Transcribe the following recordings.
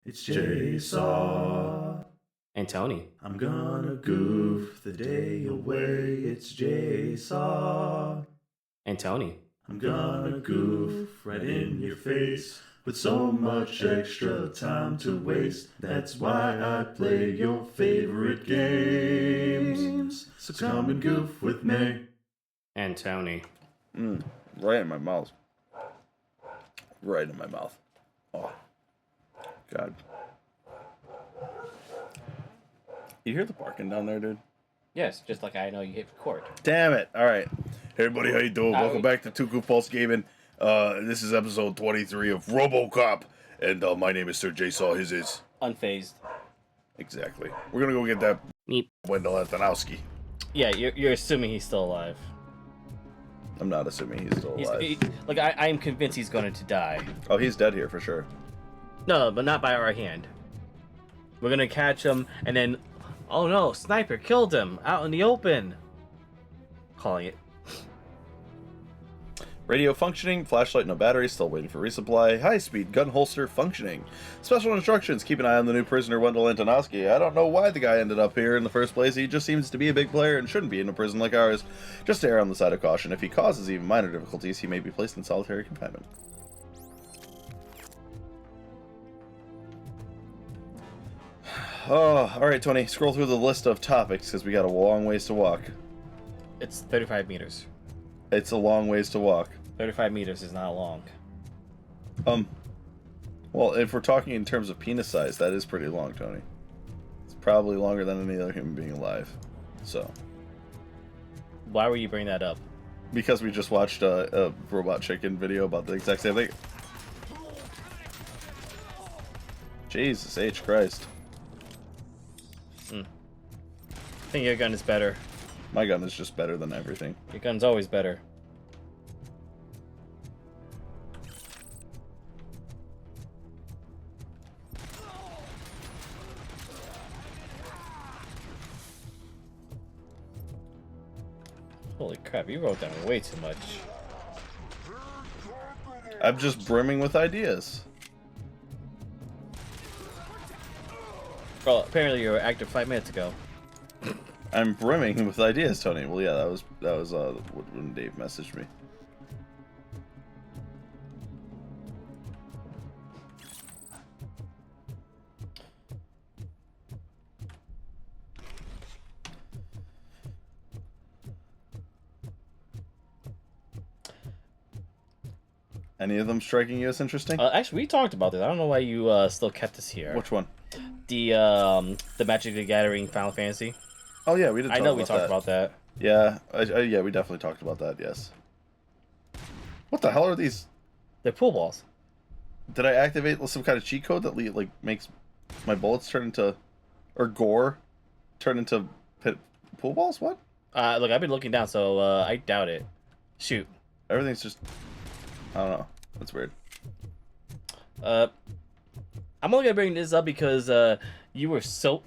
It's Jigsaw And Tony. I'm gonna goof the day away. It's Jigsaw And Tony. I'm gonna goof right in your face with so much extra time to waste. That's why I play your favorite games. So come and goof with me. And Tony. Right in my mouth. Right in my mouth. Oh, God. You hear the barking down there, dude? Yes, just like I know you hit record. Damn it. All right. Hey, everybody, how you doing? Welcome back to Two Goofballs Gaming. This is episode 23 of RoboCop. And my name is Sir Jigsaw. His is... Unfazed. Exactly. We're going to go get that Meep. Wendell Antonowski. Yeah, you're assuming he's still alive. I'm not assuming he's still alive. I'm convinced he's going to die. Oh, he's dead here for sure. No, but not by our hand. We're going to catch him, and then... Oh no, Sniper killed him out in the open. Calling it. Radio functioning, flashlight no battery, still waiting for resupply, high-speed gun holster functioning. Special instructions, keep an eye on the new prisoner Wendell Antonowski. I don't know why the guy ended up here in the first place, he just seems to be a big player and shouldn't be in a prison like ours. Just err on the side of caution, if he causes even minor difficulties, he may be placed in solitary confinement. Oh, alright Tony, scroll through the list of topics, because we got a long ways to walk. It's 35 meters. It's a long ways to walk. 35 meters is not long. Well, if we're talking in terms of penis size, that is pretty long, Tony. It's probably longer than any other human being alive. So. Why were you bringing that up? Because we just watched a Robot Chicken video about the exact same thing. Jesus H. Christ. I think your gun is better. My gun is just better than everything. Your gun's always better. Holy crap, you wrote down way too much. I'm just brimming with ideas. Well, apparently you were active 5 minutes ago. I'm brimming with ideas, Tony. Well, yeah, that was when Dave messaged me. Any of them striking you as interesting? Actually, we talked about this. I don't know why you still kept this here. Which one? The Magic the Gathering Final Fantasy. Oh yeah, we did. I know we talked about that. Yeah, yeah, we definitely talked about that. Yes. What the hell are these? They're pool balls. Did I activate some kind of cheat code that like makes my bullets turn into, or gore, turn into pool balls? What? Look, I've been looking down, so I doubt it. Shoot. Everything's just. I don't know. That's weird. I'm only gonna bring this up because you were so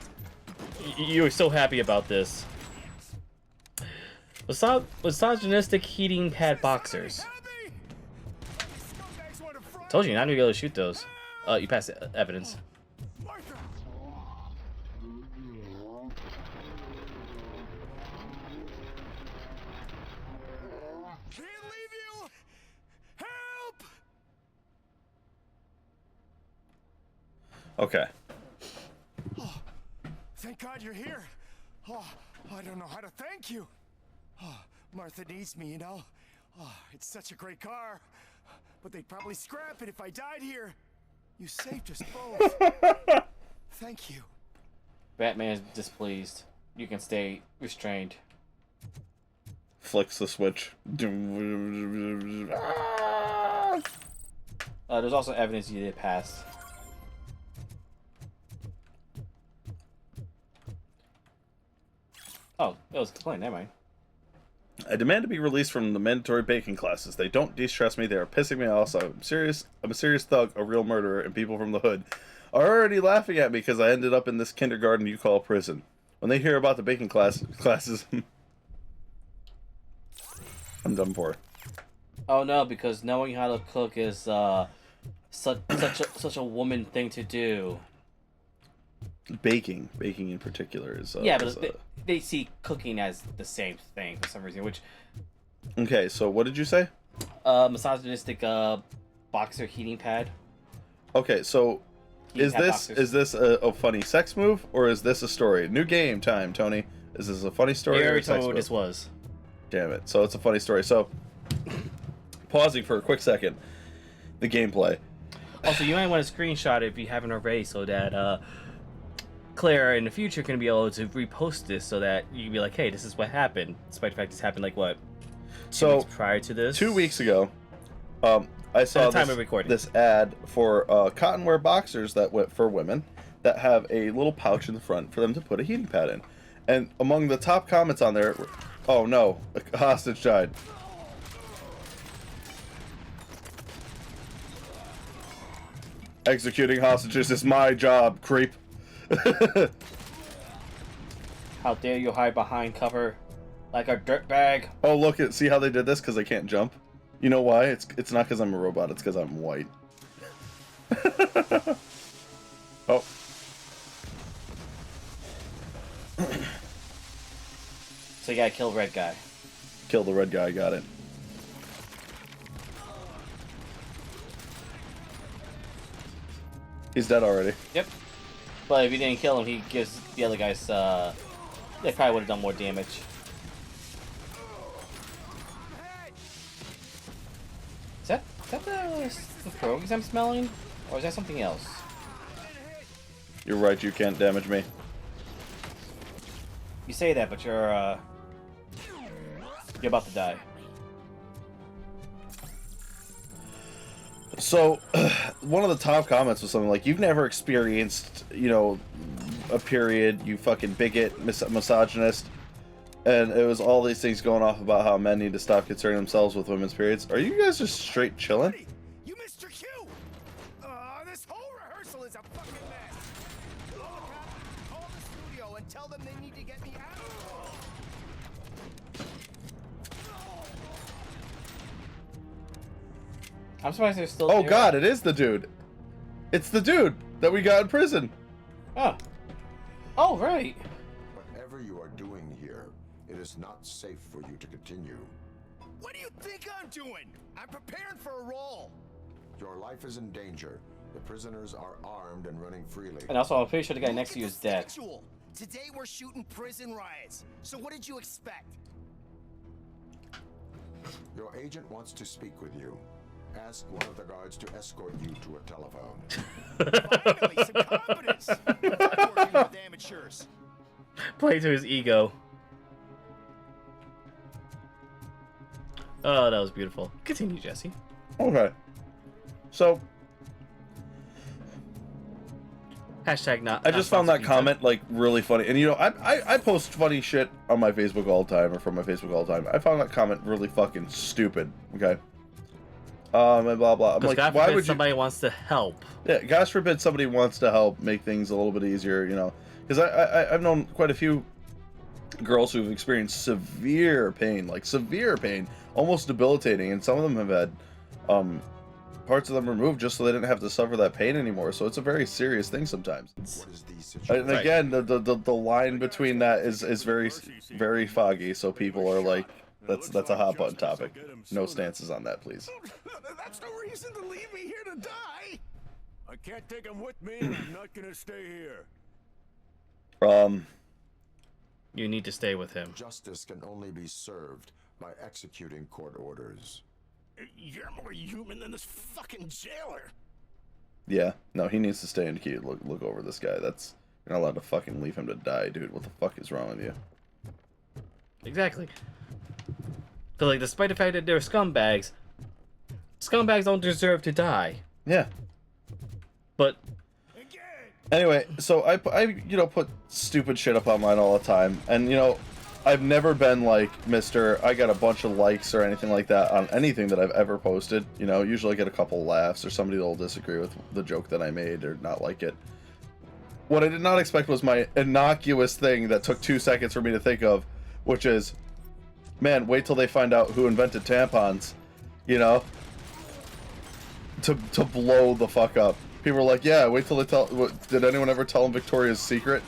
happy about this. Misogynistic heating pad boxers. Told you you're not gonna be able to shoot those. You passed evidence. Okay. Oh, thank God you're here. Oh, I don't know how to thank you. Oh, Martha needs me, you know. Oh, it's such a great car. But they'd probably scrap it if I died here. You saved us both. Thank you. Batman is displeased. You can stay restrained. Flicks the switch. There's also evidence you did pass. Oh, that was a complaint. Never mind. I demand to be released from the mandatory baking classes. They don't de-stress me. They are pissing me off. So I'm a serious thug, a real murderer, and people from the hood are already laughing at me because I ended up in this kindergarten you call prison. When they hear about the baking classes, I'm done for. Oh no, because knowing how to cook is such a woman thing to do. Baking in particular is. Yeah, but they see cooking as the same thing for some reason. Which. Okay, so what did you say? Misogynistic boxer heating pad. Okay, so is this a funny sex move or is this a story? New game time, Tony. Is this a funny story or a sex move? What this was. Damn it! So it's a funny story. So pausing for a quick second, the gameplay. Also, you might want to screenshot it if you haven't already, so that Claire in the future can be able to repost this, so that you can be like, "Hey, this is what happened." Despite the fact this happened like what? 2 weeks prior to this. 2 weeks ago, I saw this ad for cotton-wear boxers that went for women that have a little pouch in the front for them to put a heating pad in. And among the top comments on there, oh no, a hostage died. Executing hostages is my job, creep. How dare you hide behind cover like a dirtbag? Oh look, see how they did this? Because I can't jump. You know why? It's not because I'm a robot, it's because I'm white. Oh. So you gotta kill the red guy. Kill the red guy, got it. He's dead already. Yep. But if you didn't kill him, he gives the other guys, they probably would have done more damage. Is that the pierogies I'm smelling? Or is that something else? You're right, you can't damage me. You say that, but you're about to die. So, one of the top comments was something like, "You've never experienced, you know, a period, you fucking bigot, misogynist." And it was all these things going off about how men need to stop concerning themselves with women's periods. Are you guys just straight chilling? Hey, you missed your cue! This whole rehearsal is a fucking mess! Call the studio and tell them they need to get me out of I'm surprised they're still Oh there. god, it is the dude. It's the dude that we got in prison. Oh. Oh, right. Whatever you are doing here, it is not safe for you to continue. What do you think I'm doing? I'm preparing for a role. Your life is in danger. The prisoners are armed and running freely. And also, I'm pretty sure the guy next to you is dead. Schedule. Today we're shooting prison riots. So what did you expect? Your agent wants to speak with you. Ask one of the guards to escort you to a telephone. Finally, some confidence. I'm working with amateurs. Play to his ego. Oh, that was beautiful. Continue, Jesse. Okay. So, Hashtag not. I just found that comment like really funny, and you know, I post funny shit on my Facebook all the time, or from my Facebook all the time. I found that comment really fucking stupid. Okay. And blah blah. I'm like, God why forbid would somebody wants to help? Yeah, God forbid somebody wants to help make things a little bit easier, you know. Because I've known quite a few girls who've experienced severe pain, almost debilitating, and some of them have had parts of them removed just so they didn't have to suffer that pain anymore. So it's a very serious thing sometimes. What is the situation? And again, the line between that is very foggy. So people are like, that's a hot button topic. No stances on that, please. That's no reason to leave me here to die. I can't take him with me, and I'm not gonna stay here. You need to stay with him. Justice can only be served by executing court orders. You're more human than this fucking jailer. Yeah, no, he needs to stay in queue. Look over this guy. You're not allowed to fucking leave him to die, dude. What the fuck is wrong with you? Exactly. So, like, despite the fact that they're scumbags don't deserve to die. Yeah. But anyway, so I you know, put stupid shit up online all the time, and you know, I've never been like Mr. I got a bunch of likes or anything like that on anything that I've ever posted. You know, usually I get a couple laughs or somebody that'll disagree with the joke that I made or not like it. What I did not expect was my innocuous thing that took 2 seconds for me to think of, which is, man, wait till they find out who invented tampons, you know? to blow the fuck up. People were like, yeah, wait till they tell. Did anyone ever tell him Victoria's Secret?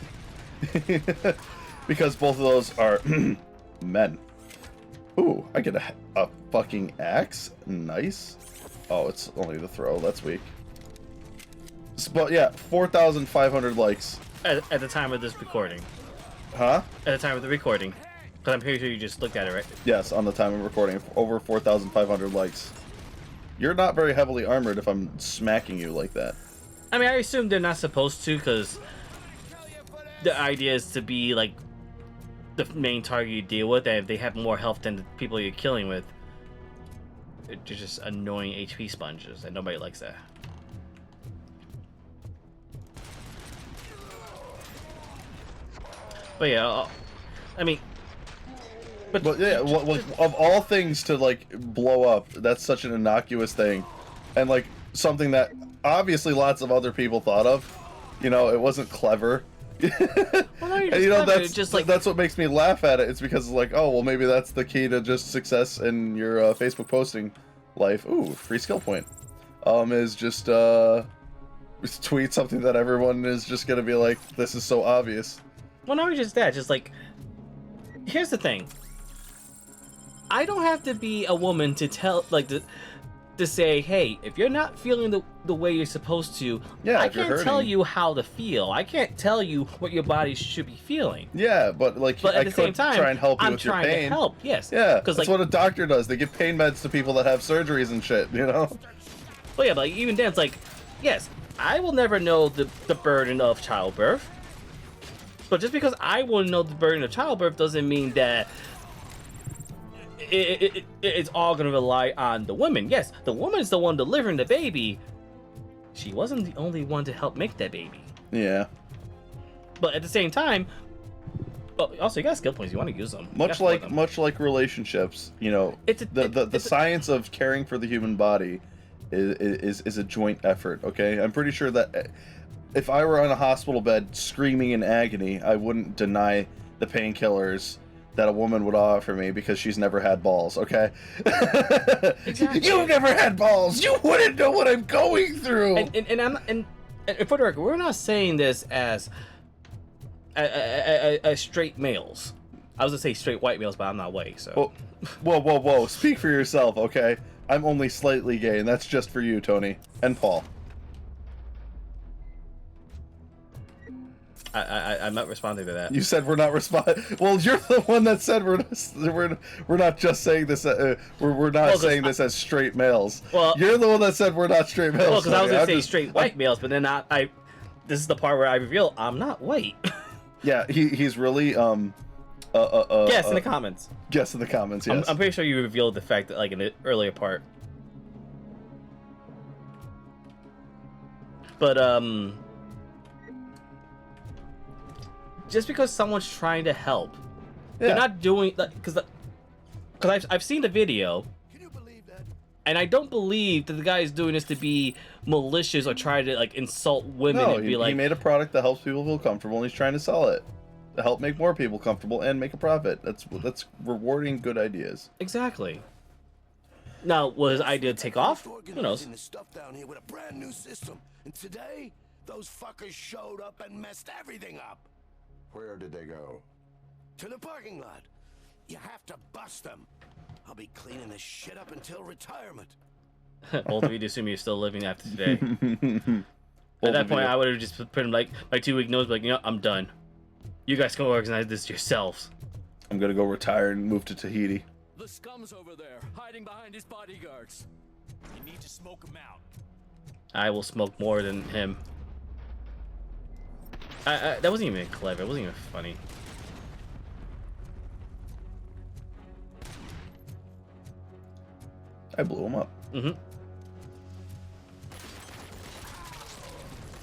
Because both of those are men. Ooh, I get a fucking axe. Nice. Oh, it's only the throw. That's weak. But yeah, 4,500 likes. At the time of this recording. Huh? At the time of the recording. Because I'm pretty sure you just looked at it, right? Yes, on the time of recording. Over 4,500 likes. You're not very heavily armored if I'm smacking you like that. I mean, I assume they're not supposed to, because the idea is to be, like, the main target you deal with, and if they have more health than the people you're killing with, they're just annoying HP sponges, and nobody likes that. But yeah, I mean... But yeah, of all things to, like, blow up, that's such an innocuous thing. And, like, something that obviously lots of other people thought of. You know, it wasn't clever. Well, no, And, you know, that's just like... that's what makes me laugh at it. It's because it's like, oh, well, maybe that's the key to just success in your Facebook posting life. Ooh, free skill point. Is just tweet something that everyone is just gonna be like, this is so obvious. Well, not just that, just like... Here's the thing. I don't have to be a woman to tell, like, to say, hey, if you're not feeling the way you're supposed to, Yeah, I if you're can't tell hurting. you how to feel. I can't tell you what your body should be feeling. Yeah, but like, But at I the could same time, try and help you I'm with your trying to pain. help. Yes. Yeah, Because that's like, what a doctor does. They give pain meds to people that have surgeries and shit. You know. well, yeah, but like, even then, it's like, yes, I will never know the burden of childbirth. But just because I won't know the burden of childbirth doesn't mean that it's all going to rely on the woman. Yes, the woman's the one delivering the baby. She wasn't the only one to help make that baby. Yeah. But at the same time, well, also you got skill points. You want to use them. Much like relationships, you know, It's the science of caring for the human body is a joint effort. Okay, I'm pretty sure that if I were on a hospital bed screaming in agony, I wouldn't deny the painkillers that a woman would offer me because she's never had balls. Okay, Exactly. You've never had balls. You wouldn't know what I'm going through. And for the record, we're not saying this as straight males. I was gonna say straight white males, but I'm not white, so. Whoa! Speak for yourself, okay? I'm only slightly gay, and that's just for you, Tony and Paul. I'm not responding to that. You said we're not responding. Well, you're the one that said we're not just saying this. We're not saying this as straight males. Well, you're the one that said we're not straight males. Well, because I was gonna say just, straight white males, but then I this is the part where I reveal I'm not white. Yeah, he's really Guess in the comments. Guess in the comments. Yes. I'm pretty sure you revealed the fact that, like, in the earlier part. But just because someone's trying to help, Yeah. they're not doing that because I've seen the video, and I don't believe that the guy is doing this to be malicious or try to, like, insult women No, and be he like, made a product that helps people feel comfortable, and he's trying to sell it to help make more people comfortable and make a profit. That's rewarding good ideas. exactly. Now, will his idea take off? Who knows? This stuff down here with a brand new system, and today those fuckers showed up and messed everything up. Where did they go? To the parking lot. You have to bust them. I'll be cleaning this shit up until retirement. Both of you assume you're still living after today. At that point, I would have just put him, like, my 2-week notice, like, you know, I'm done. You guys can organize this yourselves. I'm gonna go retire and move to Tahiti. The scum's over there, hiding behind his bodyguards. You need to smoke him out. I will smoke more than him. That wasn't even clever. It wasn't even funny. I blew him up. Mm-hmm.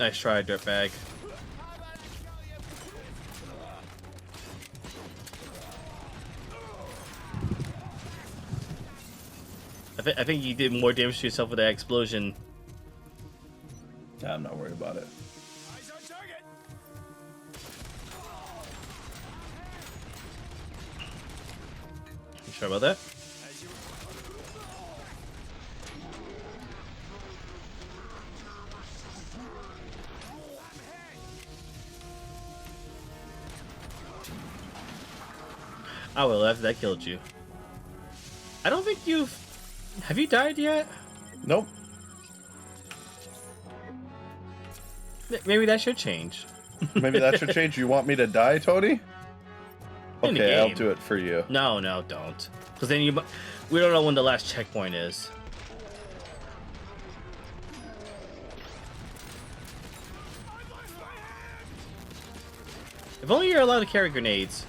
Nice try, dirtbag. I think you did more damage to yourself with that explosion. I'm not worried about it. Eyes on target. You sure about that? I will after that killed you. I don't think you've... Have you died yet? Nope. Maybe that should change. Maybe that should change. You want me to die, Tony? In the Okay, I'll game. do it for you. No, don't. Because then you... We don't know when the last checkpoint is. If only you're allowed to carry grenades.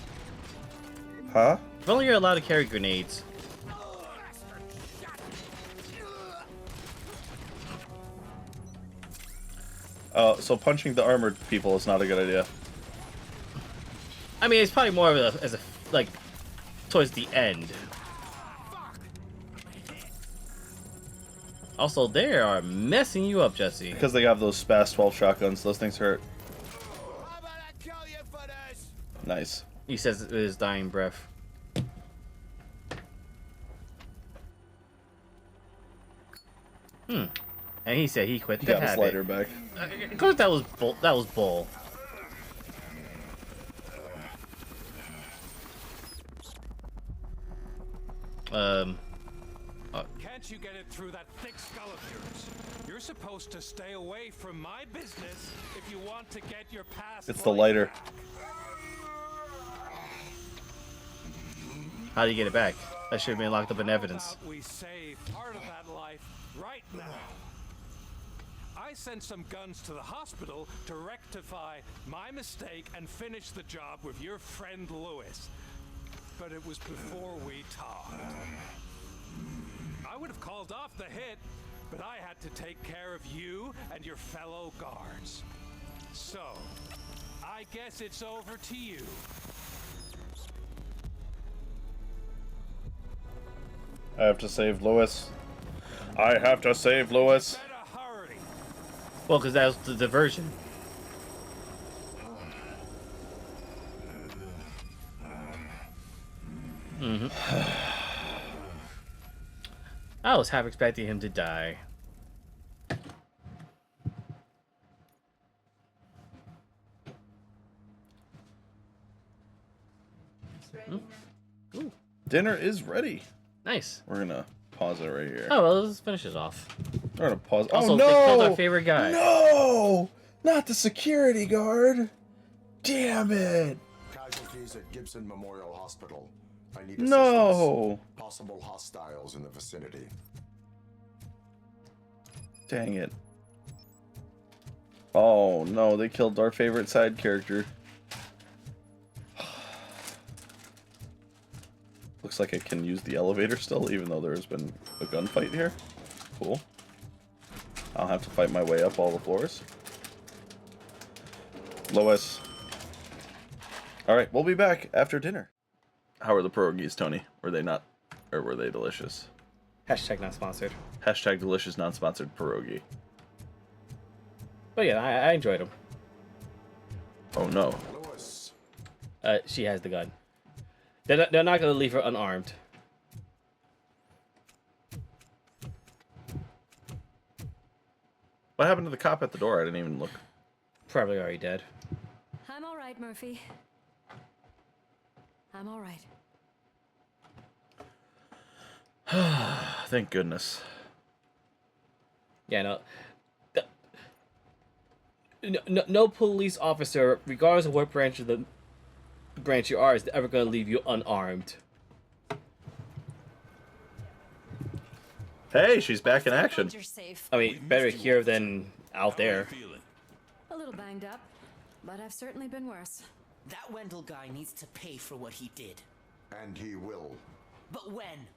Huh? If only you're allowed to carry grenades. So punching the armored people is not a good idea. I mean, it's probably more of a, as a, like, towards the end. Also, they are messing you up, Jesse. Because they have those Spaz 12 shotguns, those things hurt. How about I kill you for this? Nice. He says it with his dying breath. And he said he quit He the got his habit. lighter back. Of course, that was bull. That was bull. Can't you get it through that thick skull of yours? You're supposed to stay away from my business if you want to get your past. It's the lighter. How do you get it back? That should have been locked up in evidence. We save part of that life right now. I sent some guns to the hospital to rectify my mistake and finish the job with your friend Lewis. But it was before we talked. I would have called off the hit, but I had to take care of you and your fellow guards. So, I guess it's over to you. I have to save Lewis. I have to save Lewis. Better hurry. Well, because that was the diversion. I was half expecting him to die. Dinner is ready. Nice. We're gonna pause it right here. Oh, well, let's finish this off. We're gonna pause. Also, Oh they killed our no! favorite guy. No! Not the security guard. Damn it! Casualties at Gibson Memorial Hospital. I need assistance. No! Possible hostiles in the vicinity. Dang it. Oh no, they killed our favorite side character. Looks like I can use the elevator still, even though there has been a gunfight here. Cool. I'll have to fight my way up all the floors. Lois. Alright, we'll be back after dinner. How are the pierogies, Tony? Were they not, or were they delicious? Hashtag not sponsored. Hashtag delicious non-sponsored pierogi. But yeah, I enjoyed him. Oh no. Lewis, She has the gun. They're not going to leave her unarmed. What happened to the cop at the door? I didn't even look. Probably already dead. I'm all right, Murphy. I'm all right. Thank goodness. Yeah, no. No police officer, regardless of what branch of the branch you are, is ever going to leave you unarmed. Hey, she's back in action. You're safe. I mean, better here than out there. A little banged up, but I've certainly been worse. That Wendell guy needs to pay for what he did. and he will. But when?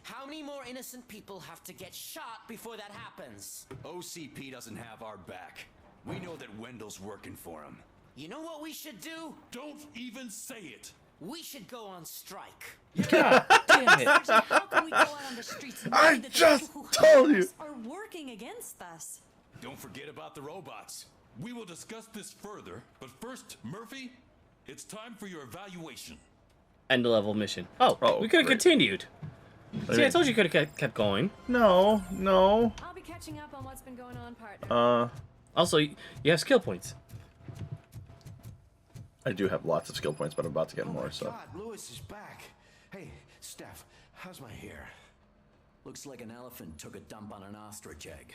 How many more innocent people have to get shot before that happens? OCP doesn't have our back. We know that Wendell's working for him. You know what we should do? Don't even say it. We should go on strike. God damn it. Sergeant, how can we go out on the streets and I see that the just people who told hire you. us are working against us? Don't forget about the robots. We will discuss this further, but first, Murphy, it's time for your evaluation. End of level mission. Oh, Oh, we could have great. continued. See, I mean- told you could have kept going. No. I'll be catching up on what's been going on, partner. Also, you have skill points. I do have lots of skill points, but I'm about to get more, so. God, Lewis is back. Hey, Steph, how's my hair? Looks like an elephant took a dump on an ostrich egg.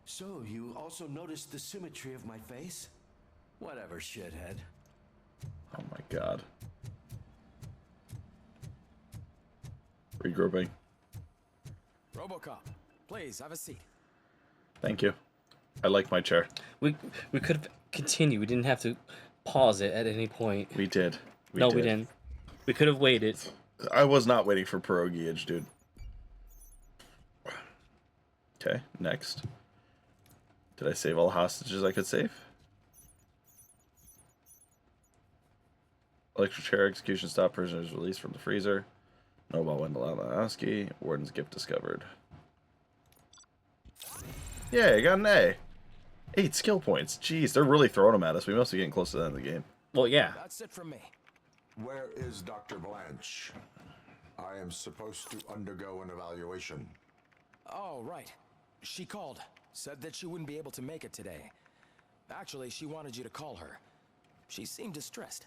So, you also noticed the symmetry of my face? Whatever, shithead. Oh my god. Regrouping. RoboCop, please have a seat. Thank you. I like my chair. We could have continued. We didn't have to pause it at any point. We did. We didn't. We could have waited. I was not waiting for pierogiage, dude. Okay, next. Did I save all the hostages I could save? Electric chair execution stop. Prisoners released from the freezer. Know about Wendell Alanowski. Warden's gift discovered. Yeah, I got an A. 8 skill points. Jeez, they're really throwing them at us. We must be getting close to the end of the game. Well, yeah. That's it from me. Where is Dr. Blanche? I am supposed to undergo an evaluation. Oh, right. She called. Said that she wouldn't be able to make it today. Actually, she wanted you to call her. She seemed distressed.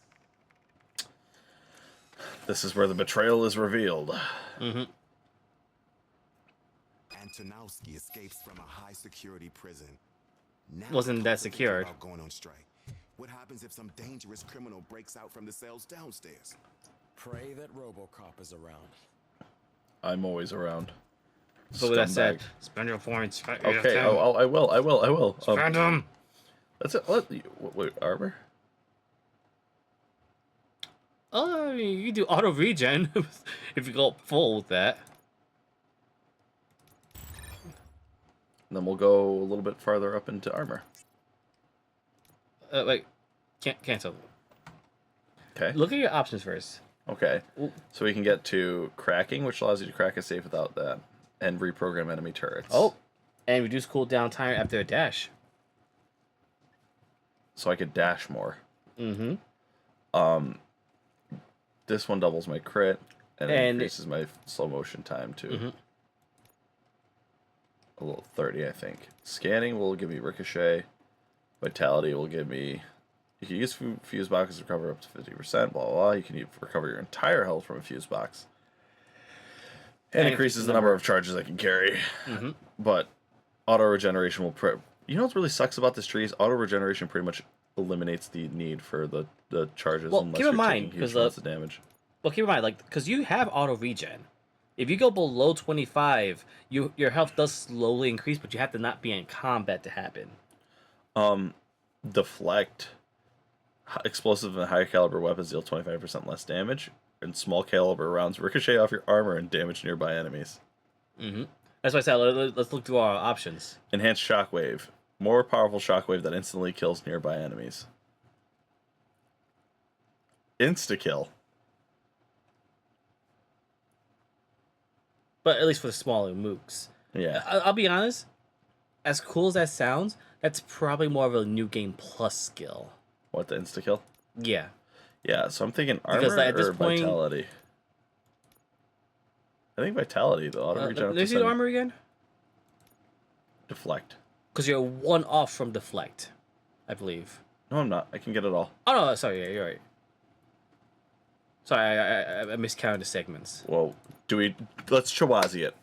This is where the betrayal is revealed. Mm-hmm. Antonowski escapes from a high-security prison. Now Wasn't that secured? about going on strike. What happens if some dangerous criminal breaks out from the cells downstairs? Pray that RoboCop is around. I'm always around. So with that said, Scumbag. spend your points. Okay, I will. Spend them. That's it. Wait, armor? Oh, I mean, you can do auto regen if you go full with that. And then we'll go a little bit farther up into armor. Wait, cancel. Okay. Look at your options first. Okay. So we can get to cracking, which allows you to crack a safe without that, and reprogram enemy turrets. Oh, and reduce cooldown time after a dash. So I could dash more. Mm-hmm. This one doubles my crit and And increases my slow motion time to a little 30, I think. Scanning will give me ricochet. Vitality will give me. You can use fuse boxes to recover up to 50%. Blah blah blah. You can recover your entire health from a fuse box. And increases the number of charges I can carry. Mm-hmm. But auto regeneration will. You know what really sucks about this tree is auto regeneration pretty much eliminates the need for the charges. Well, unless keep in you're mind taking huge because amounts of damage. Well, keep in mind, like, because you have auto regen. If you go below 25, your health does slowly increase, but you have to not be in combat to happen. Deflect. Explosive and higher caliber weapons deal 25% less damage, and small caliber rounds ricochet off your armor and damage nearby enemies. Mm-hmm. That's why I said let's look through our options. Enhanced shockwave. More powerful shockwave that instantly kills nearby enemies. Insta-kill. But at least for the smaller mooks. Yeah. I'll be honest. As cool as that sounds, that's probably more of a new game plus skill. What, the insta-kill? Yeah. Yeah, so I'm thinking armor Because at this or point, vitality. I think vitality, the auto regen. Let's do armor again. Deflect. Because you're one off from deflect, I believe. No, I'm not. I can get it all. Oh no, sorry, yeah, you're right. Sorry, I miscounted the segments. Well, let's Chawazi it.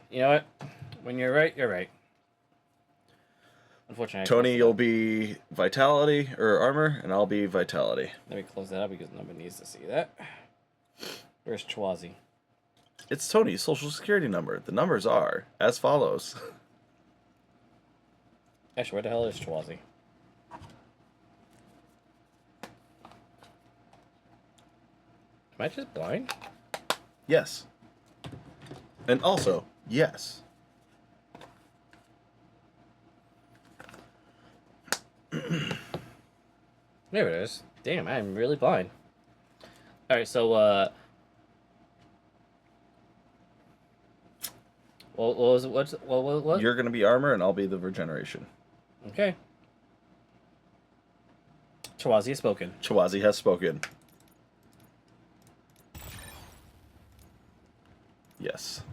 You know what? When you're right, you're right. Unfortunately, Tony, you'll be vitality or armor, and I'll be vitality. Let me close that up because nobody needs to see that. Where's Chawazi? It's Tony's social security number. The numbers are as follows. Actually, where the hell is Chawazi? Am I just blind? Yes. And also, yes. There it is. Damn, I'm really blind. Alright, so, what was it? What? You're going to be armor, and I'll be the regeneration. Okay. Chawazi has spoken. Chawazi has spoken. Yes.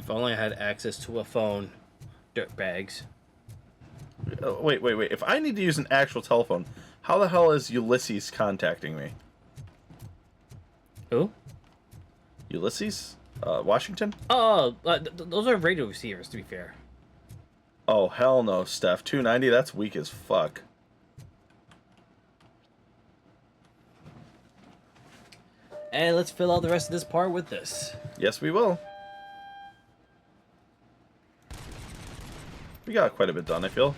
If only I had access to a phone. Dirtbags. Wait. If I need to use an actual telephone, how the hell is Ulysses contacting me? Who? Ulysses? Washington? Oh, those are radio receivers, to be fair. Oh, hell no, Steph. 290? That's weak as fuck. And let's fill out the rest of this part with this. Yes, we will. We got quite a bit done, I feel.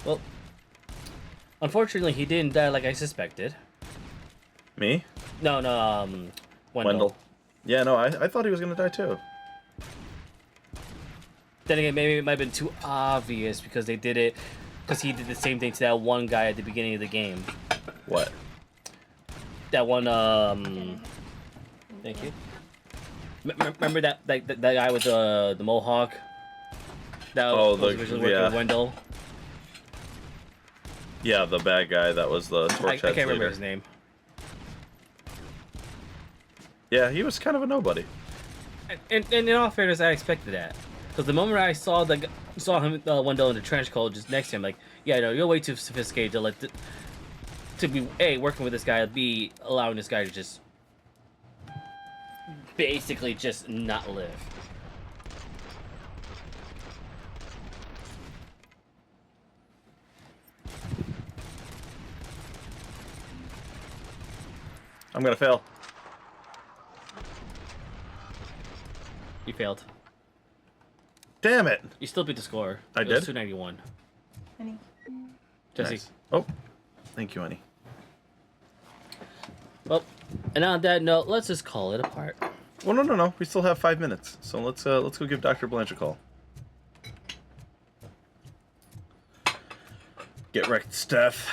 Well, unfortunately, he didn't die like I suspected. Me? No, Wendell. Yeah, no, I thought he was going to die too. Then again, maybe it might have been too obvious because they did it... Because he did the same thing to that one guy at the beginning of the game. What? That one, Thank you. Remember that guy with the mohawk? That was originally working with Wendell? Yeah, the bad guy that was the Torch I can't remember his name. Yeah, he was kind of a nobody. And in all fairness, I expected that. Because the moment I saw him, Wendell in the trench coat just next to him, like, yeah, no, you're way too sophisticated to be A, working with this guy, B, allowing this guy to just basically just not live. I'm gonna fail. You failed. Damn it! You still beat the score. I It was did? 291. Honey. Jesse. Nice. Oh, thank you, honey. Well, and on that note, let's just call it a part. Well, no. We still have 5 minutes, so let's go give Dr. Blanche a call. Get wrecked, Steph.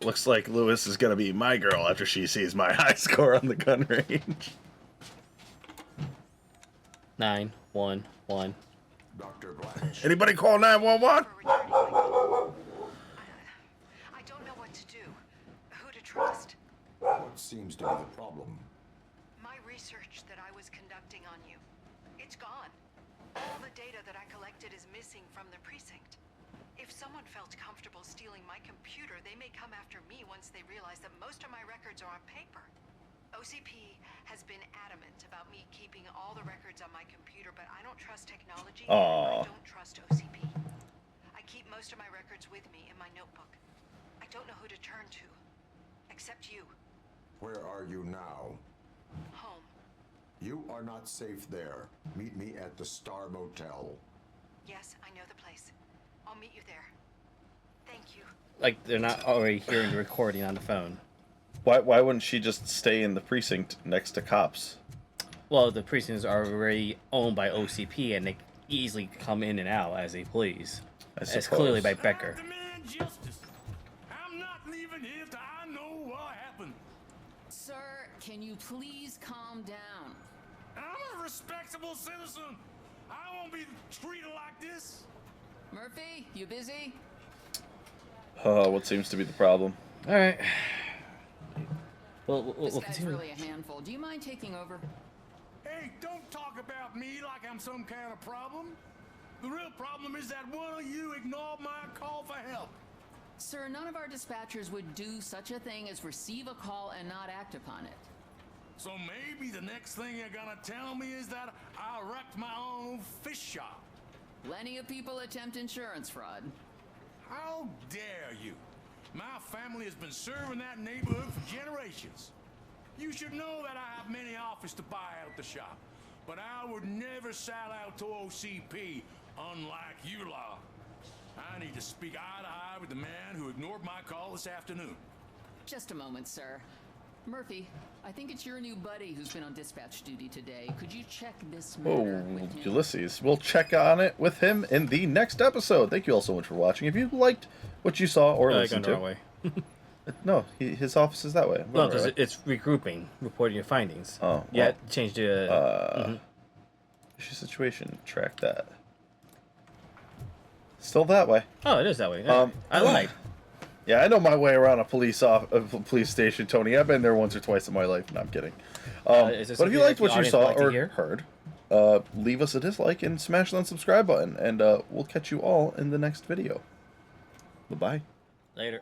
Looks like Lewis is gonna be my girl after she sees my high score on the gun range. 911. Dr. Blanche. Anybody call 911? I don't know what to do. Who to trust? What seems to be the problem? My research that I was conducting on you. It's gone. All the data that I collected is missing from the precinct. If someone felt comfortable stealing my computer, they may come after me once they realize that most of my records are on paper. OCP has been adamant about me keeping all the records on my computer, but I don't trust technology, and I don't trust OCP. I keep most of my records with me in my notebook. I don't know who to turn to, except you. Where are you now? Home. You are not safe there. Meet me at the Star Motel. Yes, I know the place. I'll meet you there. Thank you. Like, they're not already hearing the recording on the phone. Why wouldn't she just stay in the precinct next to cops? Well, the precincts are already owned by OCP, and they easily come in and out as they please. As clearly by Becker. I demand justice. I'm not leaving here till I know what happened. Sir, can you please calm down? I'm a respectable citizen. I won't be treated like this. Murphy, you busy? What seems to be the problem? All right. We'll This guy's continue. really a handful. Do you mind taking over? Hey, don't talk about me like I'm some kind of problem. The real problem is that one of you ignored my call for help. Sir, none of our dispatchers would do such a thing as receive a call and not act upon it. So maybe the next thing you're gonna tell me is that I wrecked my own fish shop. Plenty of people attempt insurance fraud. How dare you? My family has been serving that neighborhood for generations. You should know that I have many offers to buy out the shop, but I would never sell out to OCP, unlike you lot. I need to speak eye to eye with the man who ignored my call this afternoon. Just a moment, sir. Murphy, I think it's your new buddy who's been on dispatch duty today. Could you check this matter Oh, with him? Ulysses. We'll check on it with him in the next episode. Thank you all so much for watching. If you liked what you saw or listened to... Way. No, his office is that way. No, because it's regrouping, reporting your findings. Oh, yeah, change to... Issue situation. Track that. Still that way. Oh, it is that way. Yeah. I lied. Yeah, I know my way around a police station, Tony. I've been there once or twice in my life. No, I'm kidding. But if you liked what you saw or heard, leave us a dislike and smash that subscribe button, and we'll catch you all in the next video. Bye-bye. Later.